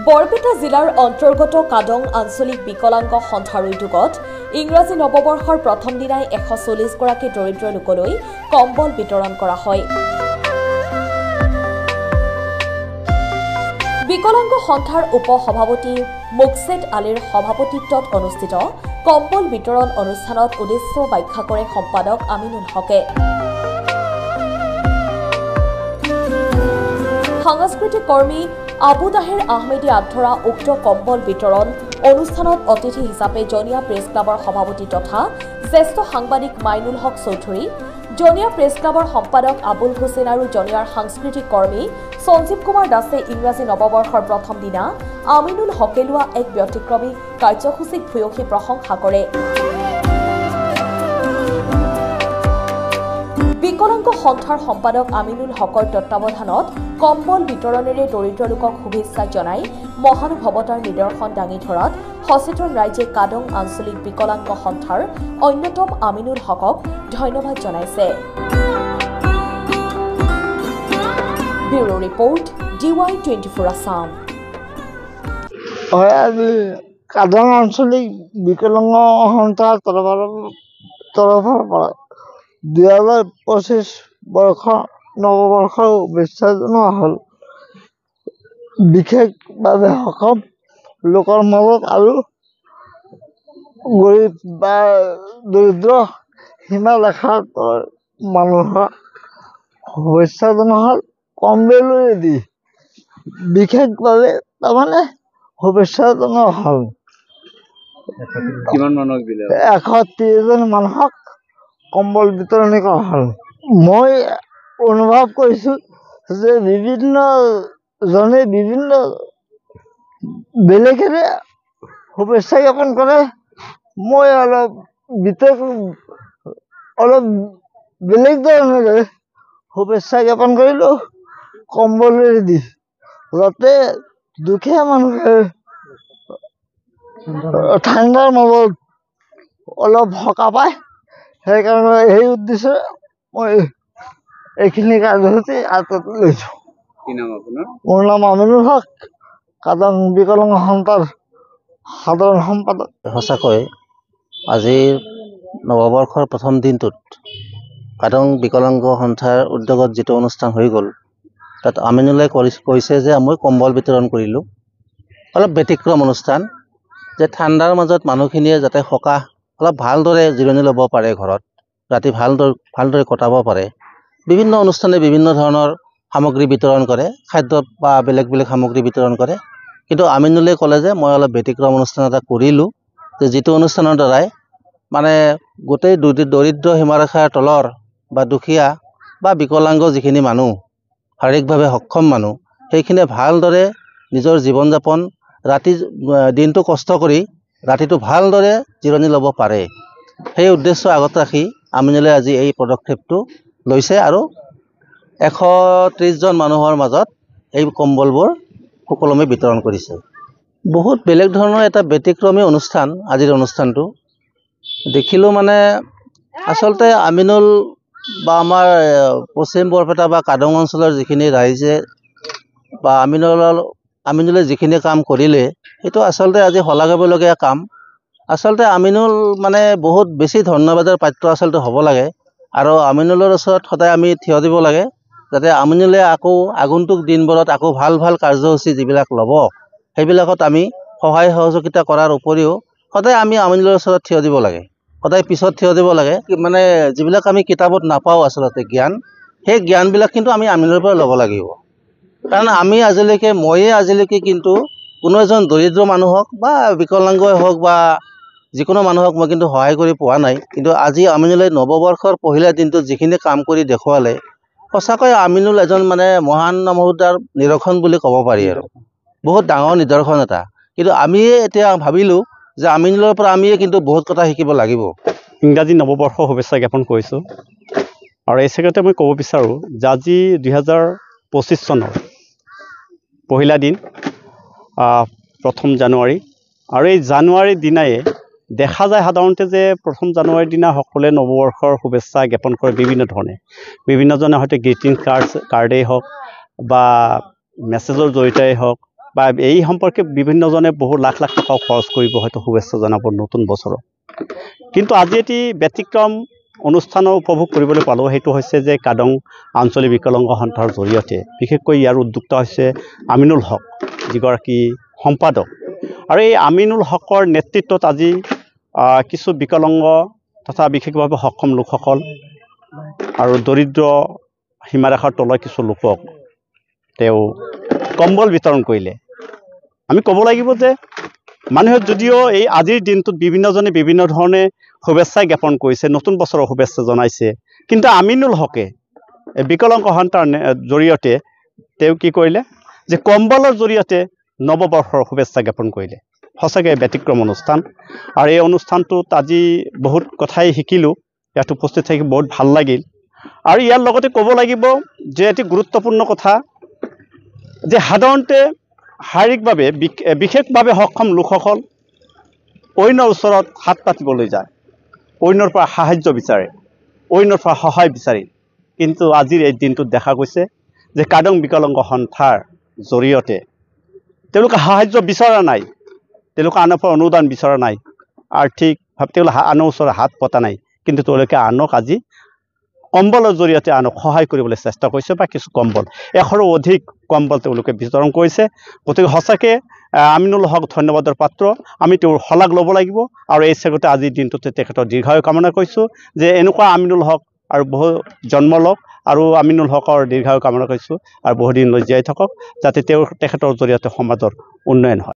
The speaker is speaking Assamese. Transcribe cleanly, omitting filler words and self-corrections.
বৰপেটা জিলাৰ অন্তৰ্গত কাদং আঞ্চলিক বিকলাংগ সন্থাৰ উদ্যোগত ইংৰাজী নৱবৰ্ষৰ প্ৰথম দিনাই 140 গৰাকী দৰিদ্ৰ লোকলৈ কম্বল বিতৰণ কৰা হয়। বিকলাংগ সন্থাৰ উপ-সভাপতি মুকছেদ আলীৰ সভাপতিত্বত অনুষ্ঠিত কম্বল বিতৰণ অনুষ্ঠানত উদ্দেশ্য ব্যাখ্যা কৰে সম্পাদক আমিনুল হকে। সাংস্কৃতিক কৰ্মী আবু তাহেৰ আহমেদে আধৰা উক্ত কম্বল বিতৰণ অনুষ্ঠানত অতিথি হিচাপে জনিয়া প্ৰেছ ক্লাবৰ সভাপতি তথা জ্যেষ্ঠ সাংবাদিক মাইনুল হক চৌধুৰী, জনিয়া প্ৰেছ ক্লাবৰ সম্পাদক আবুল হুছেইন আৰু জনিয়াৰ সাংস্কৃতিক কৰ্মী সঞ্জীৱ কুমাৰ দাসে ইংৰাজী নৱবৰ্ষৰ প্ৰথম দিনা আমিনুল হকে লোৱা এক ব্যতিক্ৰমী কাৰ্যসূচীক ভূয়সী প্ৰশংসা কৰে। বিকলাংগ সন্থাৰ সম্পাদক আমিনুল হকৰ তত্বাৱধানত কম্বল বিতৰণেৰে দৰিদ্ৰ লোকক শুভেচ্ছা জনাই মহানুভৱতাৰ নিদৰ্শন দাঙি ধৰাত সচেতন ৰাইজে কাদং আঞ্চলিক বিকলাংগ সন্থাৰ অন্যতম আমিনুল হকক ধন্যবাদ জনাইছে। Bureau report DY24 Assam. Kadong আঞ্চলিক বিকলাংগ সন্থাৰ তৰফৰ পৰা 2025 বৰ্ষৰ নৱবৰ্ষৰ শুভেচ্ছা জনোৱা হ'ল। বিশেষভাৱে সক্ষম লোকৰ মাজত আৰু গৰীব বা দৰিদ্ৰ সীমাৰেখাৰ মানুহৰ শুভেচ্ছা জনোৱা হ'ল। কম্বলেদি বিশেষভাৱে তাৰমানে শুভেচ্ছা জনোৱা হ'ল। 130 জন মানুহক কম্বল বিতৰণি কৰা হ'ল। মই অনুভৱ কৰিছোঁ যে বিভিন্ন জনে বিভিন্ন বেলেগেৰে শুভেচ্ছা জ্ঞাপন কৰে। মই অলপ বেলেগ ধৰণেৰে শুভেচ্ছা জ্ঞাপন কৰিলোঁ কম্বলেদি, যাতে দুখীয়া মানুহে ঠাণ্ডাৰ মাজত অলপ সকাহ পায়। সেইকাৰণে সেই উদ্দেশ্যে মই এইখিনি কাৰ্যসূচী হাতত লৈছোঁ। মোৰ নাম আমিনুল হক, কাদং বিকলাংগ সন্থাৰ সাধাৰণ সম্পাদক। সঁচাকৈ আজিৰ নৱবৰ্ষৰ প্ৰথম দিনটোত কাদং বিকলাংগ সন্থাৰ উদ্যোগত যিটো অনুষ্ঠান হৈ গ'ল, তাত আমিনুলে কৈছে যে মই কম্বল বিতৰণ কৰিলোঁ। অলপ ব্যতিক্ৰম অনুষ্ঠান, যে ঠাণ্ডাৰ মাজত মানুহখিনিয়ে যাতে সকাহ অলপ ভালদৰে জিৰণি ল'ব পাৰে, ঘৰত ৰাতি ভালদৰে কটাব পাৰে। বিভিন্ন অনুষ্ঠানে বিভিন্ন ধৰণৰ সামগ্ৰী বিতৰণ কৰে, খাদ্য বা বেলেগ বেলেগ সামগ্ৰী বিতৰণ কৰে। কিন্তু আমিনুলে ক'লে যে মই অলপ ব্যতিক্ৰম অনুষ্ঠান এটা কৰিলোঁ, যে যিটো অনুষ্ঠানৰ দ্বাৰাই মানে গোটেই দৰিদ্ৰ সীমাৰেখাৰ তলৰ বা দুখীয়া বা বিকলাংগ যিখিনি মানুহ, শাৰীৰিকভাৱে সক্ষম মানুহ, সেইখিনিয়ে ভালদৰে নিজৰ জীৱন যাপন দিনটো কষ্ট কৰি ৰাতিটো ভালদৰে জিৰণি ল'ব পাৰে। সেই উদ্দেশ্য আগত ৰাখি আমিনুলে আজি এই পদক্ষেপটো লৈছে আৰু 130 জন মানুহৰ মাজত এই কম্বলবোৰ সুকলমে বিতৰণ কৰিছে। বহুত বেলেগ ধৰণৰ এটা ব্যতিক্ৰমী অনুষ্ঠান আজিৰ অনুষ্ঠানটো দেখিলোঁ। মানে আচলতে আমিনুল বা আমাৰ পশ্চিম বৰপেটা বা কাদং অঞ্চলৰ যিখিনি ৰাইজে বা আমিনুলে যিখিনি কাম কৰিলে, সেইটো আচলতে আজি শলাগিবলগীয়া কাম। আচলতে আমিনুল মানে বহুত বেছি ধন্যবাদৰ পাত্ৰ আচলতে হ'ব লাগে, আৰু আমিনুলৰ ওচৰত সদায় আমি থিয় দিব লাগে, যাতে আমিনুলে আকৌ আগন্তুক দিনবোৰত আকৌ ভাল ভাল কাৰ্যসূচী যিবিলাক ল'ব, সেইবিলাকত আমি সহায় সহযোগিতা কৰাৰ উপৰিও সদায় আমি আমিনুলৰ ওচৰত থিয় দিব লাগে, সদায় পিছত থিয় দিব লাগে। মানে যিবিলাক আমি কিতাপত নাপাওঁ আচলতে জ্ঞান, সেই জ্ঞানবিলাক কিন্তু আমি আমিনুলৰ পৰা ল'ব লাগিব। কাৰণ ময়ে আজিলৈকে কিন্তু কোনো এজন দৰিদ্ৰ মানুহক বা বিকলাংগই হওক বা যিকোনো মানুহক মই কিন্তু সহায় কৰি পোৱা নাই। কিন্তু আজি আমিনুলে নৱবৰ্ষৰ পহিলা দিনটোত যিখিনি কাম কৰি দেখুৱালে, সঁচাকৈ আমিনুল এজন মানে মহান নমোদাৰ নিদৰ্শন বুলি ক'ব পাৰি, আৰু বহুত ডাঙৰ নিদৰ্শন এটা। কিন্তু আমিয়ে এতিয়া ভাবিলোঁ যে আমিনুলৰ পৰা আমিয়ে কিন্তু বহুত কথা শিকিব লাগিব। ইংৰাজী নৱবৰ্ষৰ শুভেচ্ছা জ্ঞাপন কৰিছোঁ, আৰু এই চেগতে মই ক'ব বিচাৰোঁ যে আজি 2025 চনৰ পহিলা দিন, প্ৰথম জানুৱাৰী, আৰু এই জানুৱাৰীৰ দিনাই দেখা যায় সাধাৰণতে যে প্ৰথম জানুৱাৰীৰ দিনা সকলোৱে নৱবৰ্ষৰ শুভেচ্ছা জ্ঞাপন কৰে বিভিন্ন ধৰণে। বিভিন্নজনে হয়তো গ্ৰিটিং কাৰ্ডেই হওক বা মেছেজৰ জৰিয়তেই হওক বা এই সম্পৰ্কে বিভিন্নজনে বহু লাখ লাখ টকা খৰচ কৰিব হয়তো শুভেচ্ছা জনাব নতুন বছৰত। কিন্তু আজি এটি ব্যতিক্ৰম অনুষ্ঠানো উপভোগ কৰিবলৈ পালোঁ, সেইটো হৈছে যে কাদং আঞ্চলিক বিকলাংগ সন্থাৰ জৰিয়তে বিশেষকৈ ইয়াৰ উদ্যোক্তা হৈছে আমিনুল হক, যিগৰাকী সম্পাদক। আৰু এই আমিনুল হকৰ নেতৃত্বত আজি কিছু বিকলাংগ তথা বিশেষভাৱে সক্ষম লোকসকল আৰু দৰিদ্ৰ সীমাৰেখাৰ তলৰ কিছু লোকক তেওঁ কম্বল বিতৰণ কৰিলে। আমি ক'ব লাগিব যে মানুহে যদিও এই আজিৰ দিনটোত বিভিন্নজনে বিভিন্ন ধৰণে শুভেচ্ছা জ্ঞাপন কৰিছে, নতুন বছৰৰ শুভেচ্ছা জনাইছে, কিন্তু আমিনুল হকে বিকলাংগ সন্থাৰ জৰিয়তে তেওঁ কি কৰিলে যে কম্বলৰ জৰিয়তে নৱবৰ্ষৰ শুভেচ্ছা জ্ঞাপন কৰিলে। সঁচাকৈ ব্যতিক্ৰম অনুষ্ঠান। আৰু এই অনুষ্ঠানটোত আজি বহুত কথাই শিকিলোঁ, ইয়াত উপস্থিত থাকি বহুত ভাল লাগিল। আৰু ইয়াৰ লগতে ক'ব লাগিব যে এটি গুৰুত্বপূৰ্ণ কথা যে সাধাৰণতে শাৰীৰিকভাৱে বিশেষভাৱে সক্ষম লোকসকল অন্যৰ ওচৰত হাত পাতিবলৈ যায়, অন্যৰ পৰা সাহায্য বিচাৰে, অন্যৰ পৰা সহায় বিচাৰে। কিন্তু আজিৰ এই দিনটোত দেখা গৈছে যে কাদং বিকলাংগ সন্থাৰ জৰিয়তে তেওঁলোকে সাহায্য বিচৰা নাই, তেওঁলোকে আনৰ পৰা অনুদান বিচৰা নাই, আৰ্থিকভাৱে তেওঁলোকে আনৰ ওচৰত হাত পতা নাই, কিন্তু তেওঁলোকে আনক আজি কম্বলৰ জৰিয়তে আনক সহায় কৰিবলৈ চেষ্টা কৰিছে বা কিছু কম্বল 100ৰো অধিক কম্বল তেওঁলোকে বিতৰণ কৰিছে। গতিকে সঁচাকৈ আমিনুল হক ধন্যবাদৰ পাত্ৰ, আমি তেওঁৰ শলাগ ল'ব লাগিব। আৰু এই চেগতে আজিৰ দিনটোতে তেখেতৰ দীৰ্ঘায়ু কামনা কৰিছোঁ, যে এনেকুৱা আমিনুল হক আৰু বহু জন্ম লওক, আৰু আমিনুল হকৰ দীৰ্ঘায়ু কামনা কৰিছোঁ আৰু বহুদিনলৈ জীয়াই থাকক, যাতে তেখেতৰ জৰিয়তে সমাজৰ উন্নয়ন হয়।